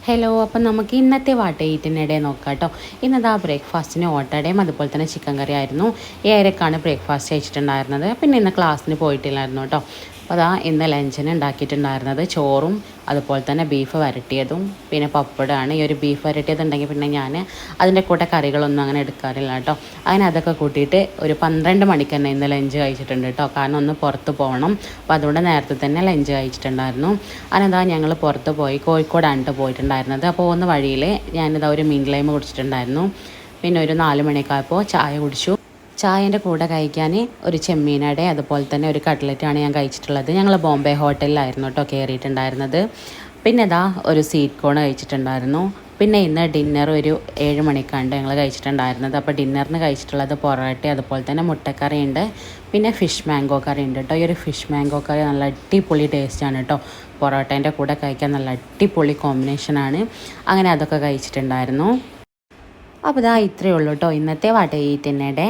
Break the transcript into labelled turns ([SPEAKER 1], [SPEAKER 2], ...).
[SPEAKER 1] Hello, അപ്പം നമുക്ക് ഇന്നത്തെ വാട്ട ഈറ്റിനിടെ നോക്കാം കേട്ടോ. ഇന്നതാ ബ്രേക്ക്ഫാസ്റ്റിന് ഓട്ടടയും അതുപോലെ തന്നെ ചിക്കൻ കറി ആയിരുന്നു. 7:00-ക്കാണ് ബ്രേക്ക്ഫാസ്റ്റ് കഴിച്ചിട്ടുണ്ടായിരുന്നത്. പിന്നെ ഇന്ന് ക്ലാസ്സിന് പോയിട്ടില്ലായിരുന്നു കേട്ടോ. അപ്പോൾ അതാ ഇന്ന് ലഞ്ചിന് ഉണ്ടാക്കിയിട്ടുണ്ടായിരുന്നത് ചോറും അതുപോലെ തന്നെ ബീഫ് വരട്ടിയതും പിന്നെ പപ്പടമാണ്. ഈ ഒരു ബീഫ് വരട്ടിയതുണ്ടെങ്കിൽ പിന്നെ ഞാൻ അതിൻ്റെ കൂടെ കറികളൊന്നും അങ്ങനെ എടുക്കാറില്ല കേട്ടോ. അങ്ങനെ അതൊക്കെ കൂട്ടിയിട്ട് ഒരു 12 മണിക്ക് തന്നെ ഇന്ന് ലഞ്ച് കഴിച്ചിട്ടുണ്ട് കേട്ടോ. കാരണം ഒന്ന് പുറത്ത് പോകണം, അപ്പോൾ അതുകൊണ്ട് നേരത്തെ തന്നെ ലഞ്ച് കഴിച്ചിട്ടുണ്ടായിരുന്നു. അതിനെന്താ ഞങ്ങൾ പുറത്ത് പോയി കോഴിക്കോടാണ് പോയിട്ടുണ്ടായിരുന്നത്. അപ്പോൾ പോകുന്ന വഴിയിൽ ഞാനിതാ ഒരു മീൻ ലൈമ് കുടിച്ചിട്ടുണ്ടായിരുന്നു. പിന്നെ ഒരു 4 മണിയൊക്കെ ആയപ്പോൾ ചായ കുടിച്ചു. ചായൻ്റെ കൂടെ കഴിക്കാൻ ഒരു ചെമ്മീനട അതുപോലെ തന്നെ ഒരു കട്ട്ലറ്റാണ് ഞാൻ കഴിച്ചിട്ടുള്ളത്. ഞങ്ങൾ ബോംബെ ഹോട്ടലിലായിരുന്നു കേട്ടോ കയറിയിട്ടുണ്ടായിരുന്നത്. പിന്നെ ഇതാ ഒരു സ്വീറ്റ് കോൺ കഴിച്ചിട്ടുണ്ടായിരുന്നു. പിന്നെ ഇന്ന് ഡിന്നർ ഒരു 7 മണിക്കാണ് ഞങ്ങൾ കഴിച്ചിട്ടുണ്ടായിരുന്നത്. അപ്പോൾ ഡിന്നറിന് കഴിച്ചിട്ടുള്ളത് പൊറോട്ട അതുപോലെ തന്നെ മുട്ടക്കറി ഉണ്ട്, പിന്നെ ഫിഷ് മാംഗോ കറി ഉണ്ട് കേട്ടോ. ഈ ഒരു ഫിഷ് മാംഗോ കറി നല്ല അടിപൊളി ടേസ്റ്റാണ് കേട്ടോ. പൊറോട്ടേൻ്റെ കൂടെ കഴിക്കാൻ നല്ല അടിപൊളി കോമ്പിനേഷനാണ്. അങ്ങനെ അതൊക്കെ കഴിച്ചിട്ടുണ്ടായിരുന്നു. അപ്പോൾ ഇതാ ഇത്രയേ ഉള്ളൂ കേട്ടോ ഇന്നത്തെ വാട്ട ഈറ്റിനിടെ.